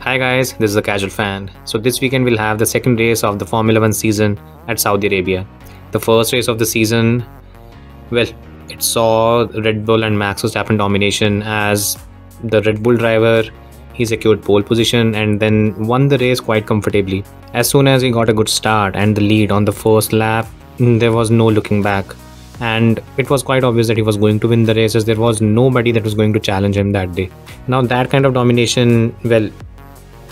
Hi guys, this is a casual fan. So this weekend we'll have the second race of the Formula 1 season at Saudi Arabia. The first race of the season, well, it saw Red Bull and Max Verstappen domination as the Red Bull driver. He secured pole position and then won the race quite comfortably. As soon as he got a good start and the lead on the first lap, there was no looking back. And it was quite obvious that he was going to win the race as there was nobody that was going to challenge him that day. Now that kind of domination, well,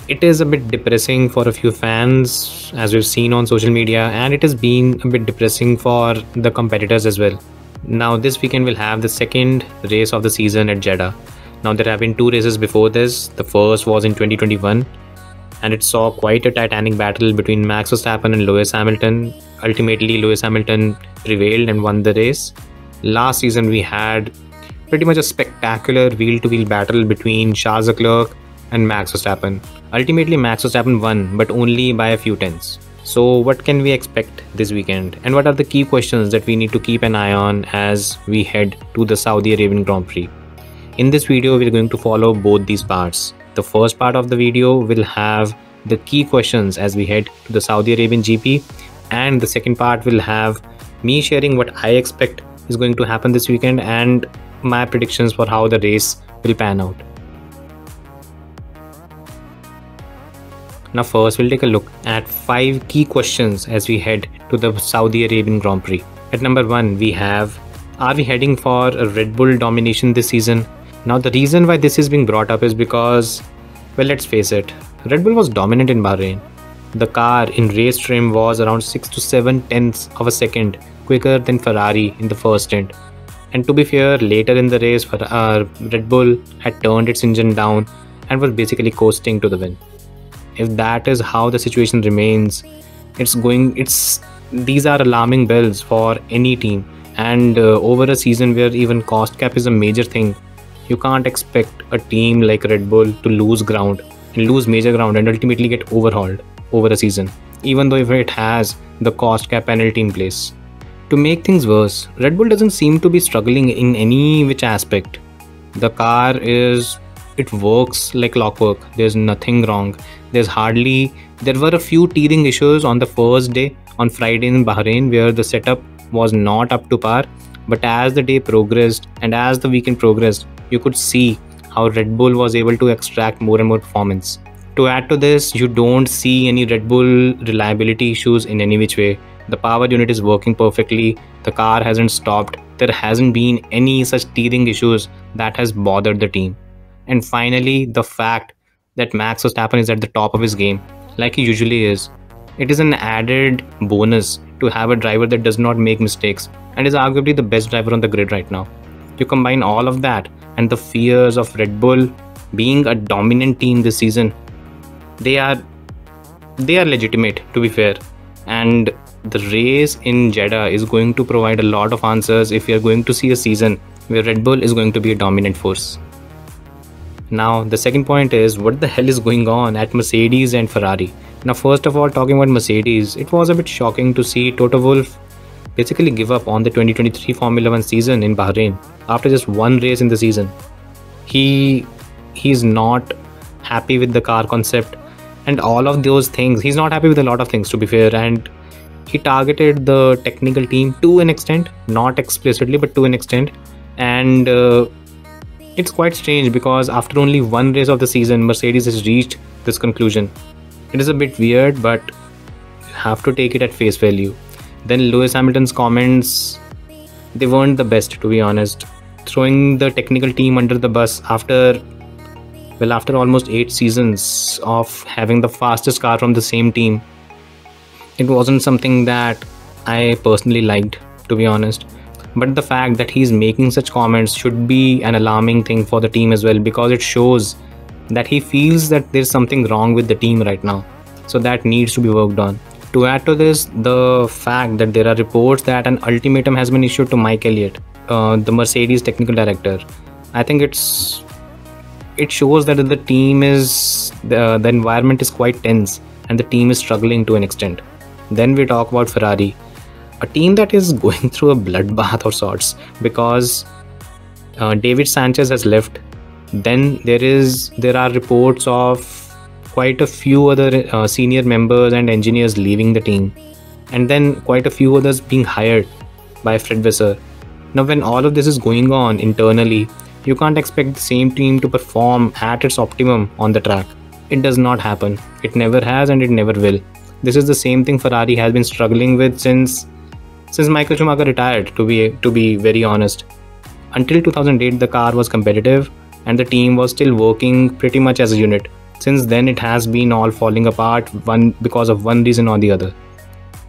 it is a bit depressing for a few fans as we've seen on social media, and it has been a bit depressing for the competitors as well. Now this weekend we'll have the second race of the season at Jeddah. Now there have been two races before this. The first was in 2021 and it saw quite a titanic battle between Max Verstappen and Lewis Hamilton. Ultimately Lewis Hamilton prevailed and won the race. Last season we had pretty much a spectacular wheel-to-wheel battle between Charles Leclerc and Max Verstappen. Ultimately Max Verstappen won, but only by a few tenths. So what can we expect this weekend, and what are the key questions that we need to keep an eye on as we head to the Saudi Arabian Grand Prix? In this video we're going to follow both these parts. The first part of the video will have the key questions as we head to the Saudi Arabian GP, and the second part will have me sharing what I expect is going to happen this weekend and my predictions for how the race will pan out. Now first we'll take a look at 5 key questions as we head to the Saudi Arabian Grand Prix. At number 1 we have, are we heading for a Red Bull domination this season? Now the reason why this is being brought up is because, well, let's face it, Red Bull was dominant in Bahrain. The car in race trim was around 6 to 7 tenths of a second quicker than Ferrari in the first stint. And to be fair, later in the race Red Bull had turned its engine down and was basically coasting to the win. If that is how the situation remains, these are alarming bells for any team. And over a season where even cost cap is a major thing, you can't expect a team like Red Bull to lose major ground and ultimately get overhauled over a season, even though if it has the cost cap penalty in place. To make things worse, Red Bull doesn't seem to be struggling in any which aspect. The car it works like clockwork. There's nothing wrong. There were a few teething issues on the first day on Friday in Bahrain where the setup was not up to par, but as the day progressed and as the weekend progressed, you could see how Red Bull was able to extract more and more performance. To add to this, you don't see any Red Bull reliability issues in any which way. The power unit is working perfectly, the car hasn't stopped, there hasn't been any such teething issues that has bothered the team. And finally, the fact that Max Verstappen is at the top of his game, like he usually is. It is an added bonus to have a driver that does not make mistakes and is arguably the best driver on the grid right now. You combine all of that and the fears of Red Bull being a dominant team this season, they are legitimate, to be fair. And the race in Jeddah is going to provide a lot of answers if we are going to see a season where Red Bull is going to be a dominant force. Now the second point is, what the hell is going on at Mercedes and Ferrari? Now first of all, talking about Mercedes, it was a bit shocking to see Toto Wolff basically give up on the 2023 Formula 1 season in Bahrain after just one race in the season. He's not happy with the car concept and all of those things. He's not happy with a lot of things, to be fair, and he targeted the technical team to an extent, not explicitly but to an extent. And it's quite strange because after only one race of the season, Mercedes has reached this conclusion. It is a bit weird, but you have to take it at face value. Then Lewis Hamilton's comments, they weren't the best, to be honest. Throwing the technical team under the bus after almost 8 seasons of having the fastest car from the same team, it wasn't something that I personally liked, to be honest. But the fact that he's making such comments should be an alarming thing for the team as well, because it shows that he feels that there's something wrong with the team right now. So that needs to be worked on. To add to this, the fact that there are reports that an ultimatum has been issued to Mike Elliott, the Mercedes technical director. I think it shows that the team the environment is quite tense and the team is struggling to an extent. Then we talk about Ferrari, a team that is going through a bloodbath of sorts because David Sanchez has left. Then there are reports of quite a few other senior members and engineers leaving the team, and then quite a few others being hired by Fred Vasseur. Now, when all of this is going on internally, you can't expect the same team to perform at its optimum on the track. It does not happen. It never has and it never will. This is the same thing Ferrari has been struggling with since Michael Schumacher retired, to be very honest. Until 2008, the car was competitive and the team was still working pretty much as a unit. Since then, it has been all falling apart because of one reason or the other.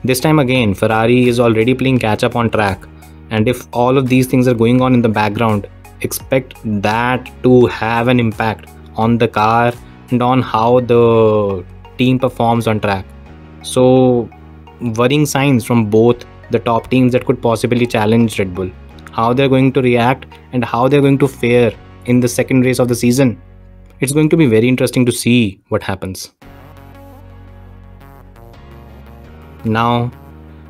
This time again, Ferrari is already playing catch up on track, and if all of these things are going on in the background, expect that to have an impact on the car and on how the team performs on track. So, worrying signs from both the top teams that could possibly challenge Red Bull, how they're going to react and how they're going to fare in the second race of the season. It's going to be very interesting to see what happens. Now,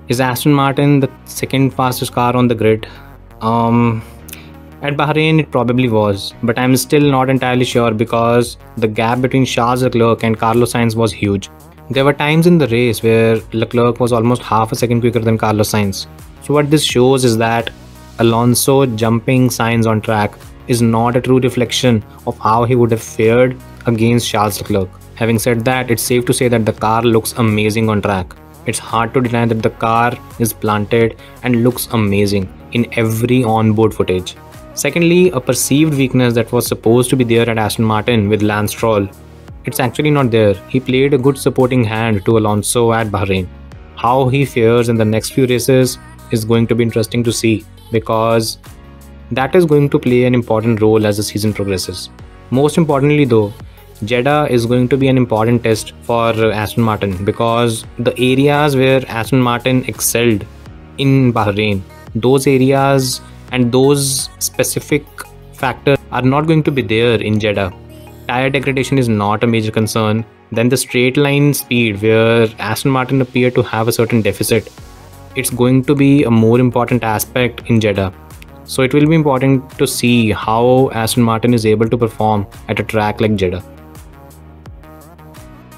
is Aston Martin the second fastest car on the grid? At Bahrain, it probably was, but I'm still not entirely sure because the gap between Charles Leclerc and Carlos Sainz was huge. There were times in the race where Leclerc was almost half a second quicker than Carlos Sainz. So what this shows is that Alonso jumping Sainz on track is not a true reflection of how he would have fared against Charles Leclerc. Having said that, it's safe to say that the car looks amazing on track. It's hard to deny that the car is planted and looks amazing in every onboard footage. Secondly, a perceived weakness that was supposed to be there at Aston Martin with Lance Stroll, it's actually not there. He played a good supporting hand to Alonso at Bahrain. How he fares in the next few races is going to be interesting to see, because that is going to play an important role as the season progresses. Most importantly though, Jeddah is going to be an important test for Aston Martin, because the areas where Aston Martin excelled in Bahrain, those areas and those specific factors are not going to be there in Jeddah. Tire degradation is not a major concern. Then the straight line speed, where Aston Martin appeared to have a certain deficit, it's going to be a more important aspect in Jeddah. So it will be important to see how Aston Martin is able to perform at a track like Jeddah.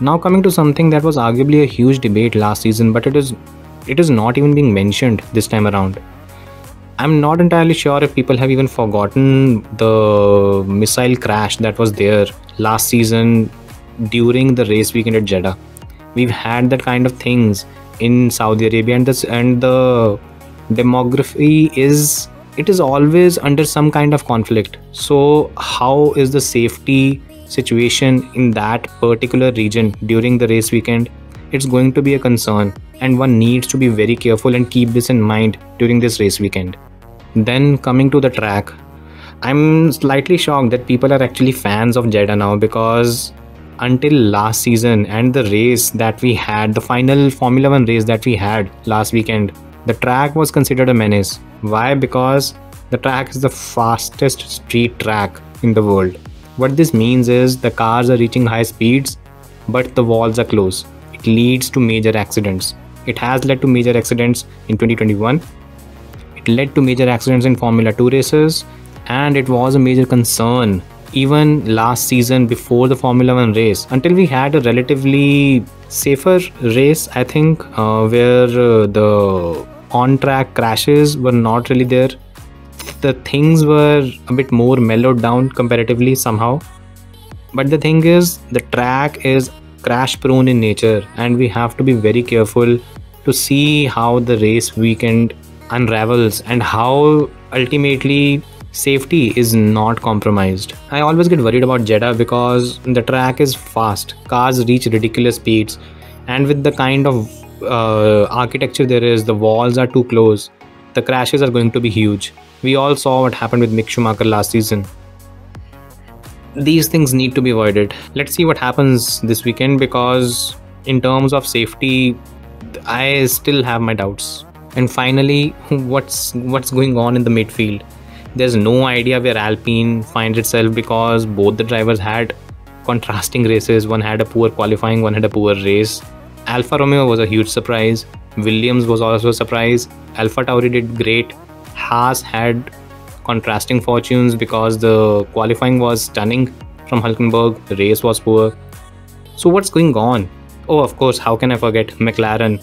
Now coming to something that was arguably a huge debate last season, but it is not even being mentioned this time around. I'm not entirely sure if people have even forgotten the missile crash that was there last season during the race weekend at Jeddah. We've had that kind of things in Saudi Arabia, and the demography is always under some kind of conflict. So how is the safety situation in that particular region during the race weekend? It's going to be a concern, and one needs to be very careful and keep this in mind during this race weekend. Then coming to the track, I'm slightly shocked that people are actually fans of Jeddah now, because until last season and the race that we had, the final Formula 1 race that we had last weekend, the track was considered a menace. Why? Because the track is the fastest street track in the world. What this means is the cars are reaching high speeds, but the walls are close. It leads to major accidents. It has led to major accidents in 2021. It led to major accidents in Formula 2 races, and it was a major concern even last season before the Formula 1 race, until we had a relatively safer race, I think, where the on-track crashes were not really there. The things were a bit more mellowed down comparatively somehow. But the thing is, the track is crash prone in nature, and we have to be very careful to see how the race weekend unravels and how ultimately safety is not compromised. I always get worried about Jeddah because the track is fast, cars reach ridiculous speeds, and with the kind of architecture there is, the walls are too close, the crashes are going to be huge. We all saw what happened with Mick Schumacher last season. These things need to be avoided. Let's see what happens this weekend, because in terms of safety, I still have my doubts. And finally, what's going on in the midfield? There's no idea where Alpine finds itself, because both the drivers had contrasting races. One had a poor qualifying, one had a poor race. Alfa Romeo was a huge surprise. Williams was also a surprise. Alpha Tauri did great. Haas had contrasting fortunes because the qualifying was stunning from Hülkenberg, the race was poor. So what's going on? Oh, of course, how can I forget McLaren?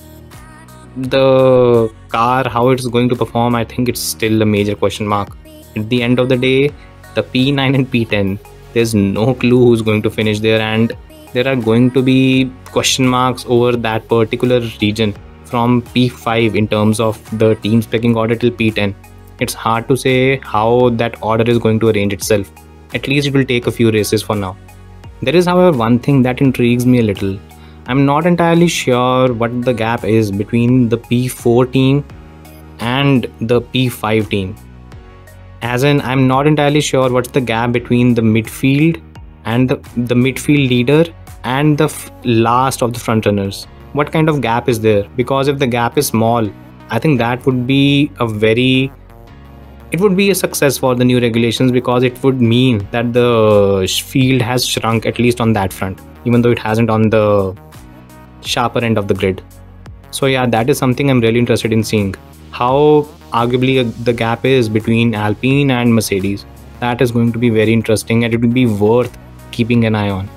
The car, how it's going to perform, I think it's still a major question mark. At the end of the day, the P9 and P10, there's no clue who's going to finish there, and there are going to be question marks over that particular region from P5 in terms of the team's pecking order till P10. It's hard to say how that order is going to arrange itself. At least it will take a few races for now. There is, however, one thing that intrigues me a little. I'm not entirely sure what the gap is between the P4 team and the P5 team. As in, I'm not entirely sure what's the gap between the midfield and the midfield leader and the last of the front runners. What kind of gap is there? Because if the gap is small, I think that would be it would be a success for the new regulations, because it would mean that the field has shrunk, at least on that front, even though it hasn't on the sharper end of the grid. So yeah, that is something I'm really interested in seeing, how arguably the gap is between Alpine and Mercedes. That is going to be very interesting, and it will be worth keeping an eye on.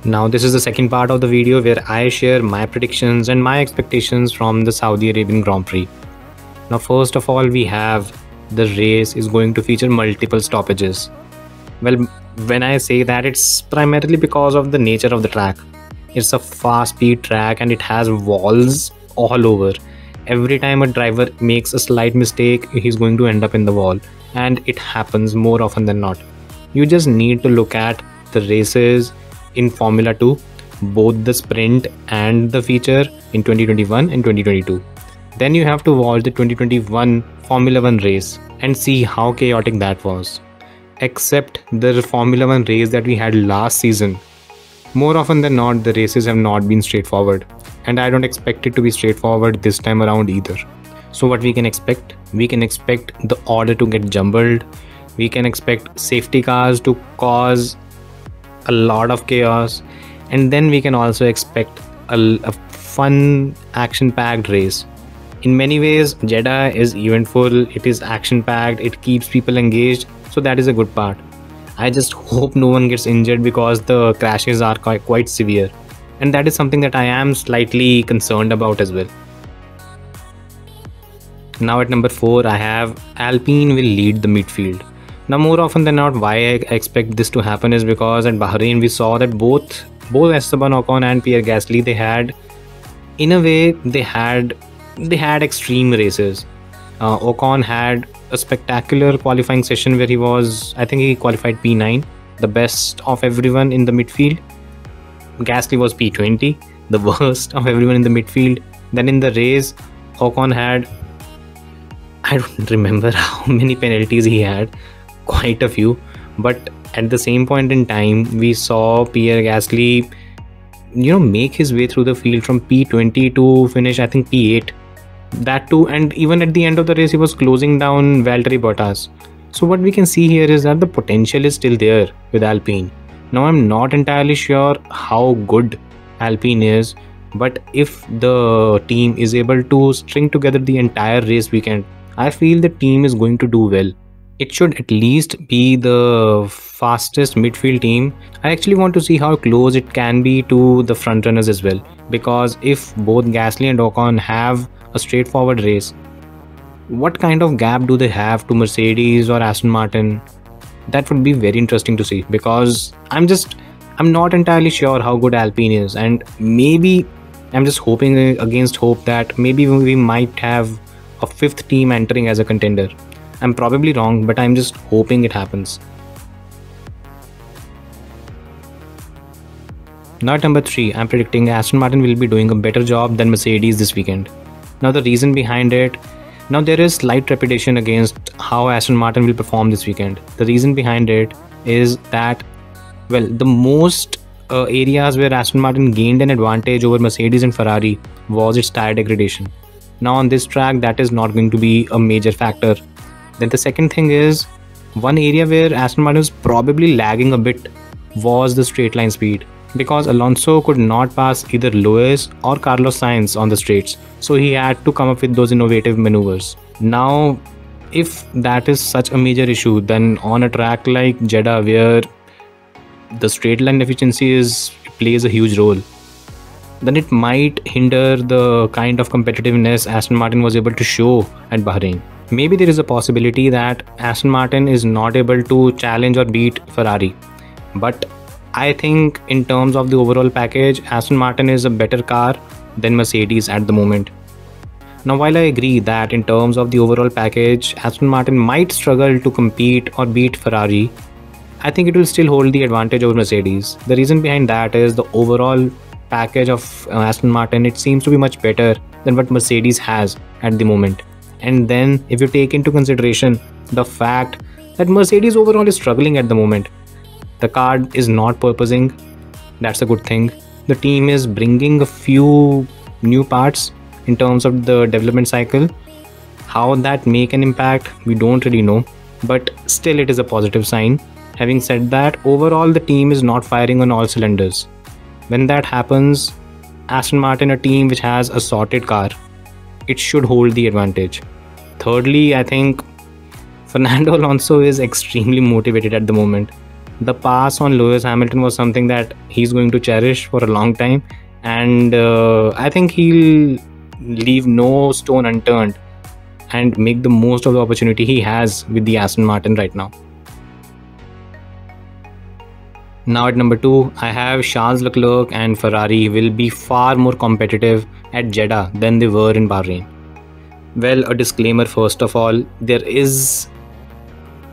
Now this is the second part of the video where I share my predictions and my expectations from the Saudi Arabian Grand Prix. Now first of all, we have the race is going to feature multiple stoppages. Well, when I say that, it's primarily because of the nature of the track. It's a fast speed track and it has walls all over. Every time a driver makes a slight mistake, he's going to end up in the wall, and it happens more often than not. You just need to look at the races in Formula 2, both the sprint and the feature in 2021 and 2022. Then you have to watch the 2021 Formula 1 race and see how chaotic that was. Except the Formula 1 race that we had last season, more often than not the races have not been straightforward, and I don't expect it to be straightforward this time around either. So what we can expect? We can expect the order to get jumbled. We can expect safety cars to cause a lot of chaos, and then we can also expect a fun action-packed race. In many ways, Jeddah is eventful, it is action-packed, it keeps people engaged, so that is a good part. I just hope no one gets injured, because the crashes are quite severe, and that is something that I am slightly concerned about as well. Now at number 4, I have Alpine will lead the midfield. Now more often than not, why I expect this to happen is because at Bahrain we saw that both Esteban Ocon and Pierre Gasly, they had extreme races. Ocon had a spectacular qualifying session where I think he qualified P9, the best of everyone in the midfield. Gasly was P20, the worst of everyone in the midfield. Then in the race, Ocon had, I don't remember how many penalties he had, quite a few, but at the same point in time we saw Pierre Gasly make his way through the field from P20 to finish I think P8, that too, and even at the end of the race he was closing down Valtteri Bottas. So what we can see here is that the potential is still there with Alpine. Now I'm not entirely sure how good Alpine is, but if the team is able to string together the entire race weekend, I feel the team is going to do well. It should at least be the fastest midfield team. I actually want to see how close it can be to the front runners as well, because if both Gasly and Ocon have a straightforward race, what kind of gap do they have to Mercedes or Aston Martin? That would be very interesting to see, because I'm not entirely sure how good Alpine is, and maybe I'm just hoping against hope that maybe we might have a fifth team entering as a contender. I'm probably wrong, but I'm just hoping it happens. Now at number 3, I'm predicting Aston Martin will be doing a better job than Mercedes this weekend. Now the reason behind it, now there is slight trepidation against how Aston Martin will perform this weekend. The reason behind it is that, well, the most areas where Aston Martin gained an advantage over Mercedes and Ferrari was its tire degradation. Now on this track, that is not going to be a major factor. Then the second thing is, one area where Aston Martin was probably lagging a bit was the straight line speed, because Alonso could not pass either Lewis or Carlos Sainz on the straights, so he had to come up with those innovative maneuvers. Now If that is such a major issue, then on a track like Jeddah, where the straight line efficiency plays a huge role, then it might hinder the kind of competitiveness Aston Martin was able to show at Bahrain. Maybe there is a possibility that Aston Martin is not able to challenge or beat Ferrari. But I think in terms of the overall package, Aston Martin is a better car than Mercedes at the moment. Now, while I agree that in terms of the overall package, Aston Martin might struggle to compete or beat Ferrari, I think it will still hold the advantage over Mercedes. The reason behind that is the overall package of Aston Martin, it seems to be much better than what Mercedes has at the moment. And then if you take into consideration the fact that Mercedes overall is struggling at the moment, the car is not purposing, that's a good thing. The team is bringing a few new parts in terms of the development cycle. How that make an impact, we don't really know, but still it is a positive sign. Having said that, overall the team is not firing on all cylinders. When that happens, Aston Martin, a team which has a sorted car, it should hold the advantage. Thirdly, I think Fernando Alonso is extremely motivated at the moment. The pass on Lewis Hamilton was something that he's going to cherish for a long time, and I think he'll leave no stone unturned and make the most of the opportunity he has with the Aston Martin right now. Now at number 2, I have Charles Leclerc and Ferrari will be far more competitive at Jeddah than they were in Bahrain. Well, a disclaimer first of all, there is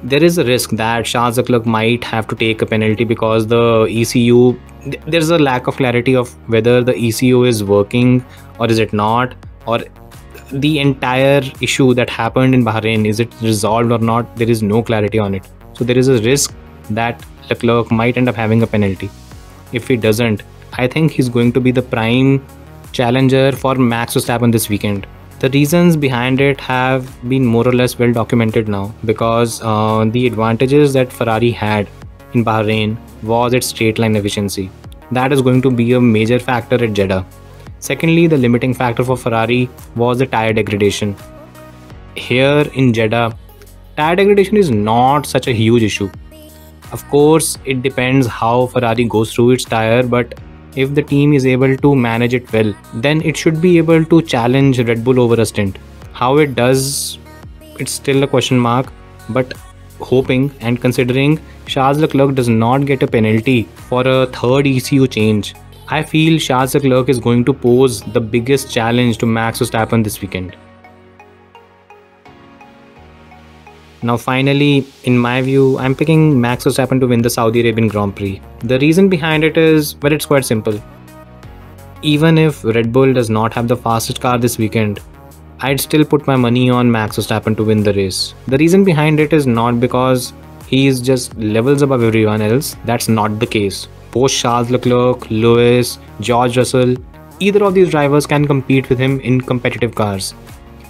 a risk that Charles Leclerc might have to take a penalty because the ECU, there's a lack of clarity of whether the ECU is working or is it not, or the entire issue that happened in Bahrain, is it resolved or not? There is no clarity on it. So there is a risk that Leclerc might end up having a penalty. If he doesn't, I think he's going to be the prime challenger for Max Verstappen this weekend. The reasons behind it have been more or less well documented now, because the advantages that Ferrari had in Bahrain was its straight line efficiency. That is going to be a major factor at Jeddah. Secondly, the limiting factor for Ferrari was the tire degradation. Here in Jeddah, tire degradation is not such a huge issue. Of course, it depends how Ferrari goes through its tire, but if the team is able to manage it well, then it should be able to challenge Red Bull over a stint. How it does, it's still a question mark, but hoping and considering Charles Leclerc does not get a penalty for a third ECU change, I feel Charles Leclerc is going to pose the biggest challenge to Max Verstappen this weekend. Now finally, in my view, I'm picking Max Verstappen to win the Saudi Arabian Grand Prix. The reason behind it is, well, it's quite simple. Even if Red Bull does not have the fastest car this weekend, I'd still put my money on Max Verstappen to win the race. The reason behind it is not because he is just levels above everyone else. That's not the case. Both Charles Leclerc, Lewis, George Russell, either of these drivers can compete with him in competitive cars.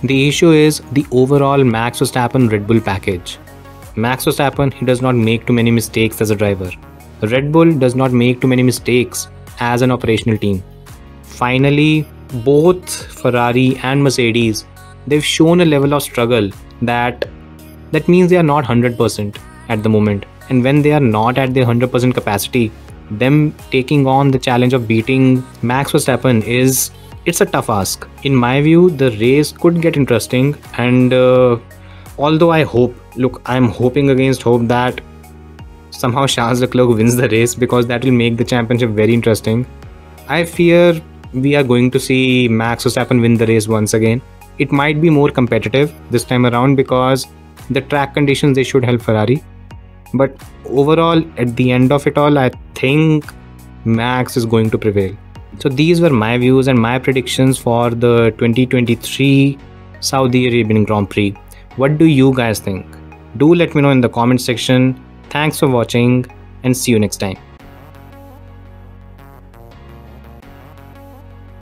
The issue is the overall Max Verstappen Red Bull package. Max Verstappen, he does not make too many mistakes as a driver. Red Bull does not make too many mistakes as an operational team. Finally, both Ferrari and Mercedes, they've shown a level of struggle that means they are not 100% at the moment. And when they are not at their 100% capacity, them taking on the challenge of beating Max Verstappen it's a tough ask. In my view, the race could get interesting, and although I'm hoping against hope that somehow Charles Leclerc wins the race, because that will make the championship very interesting. I fear we are going to see Max Verstappen win the race once again. It might be more competitive this time around because the track conditions, they should help Ferrari. But overall, at the end of it all, I think Max is going to prevail. So these were my views and my predictions for the 2023 Saudi Arabian Grand Prix. What do you guys think? Do let me know in the comment section. Thanks for watching and see you next time.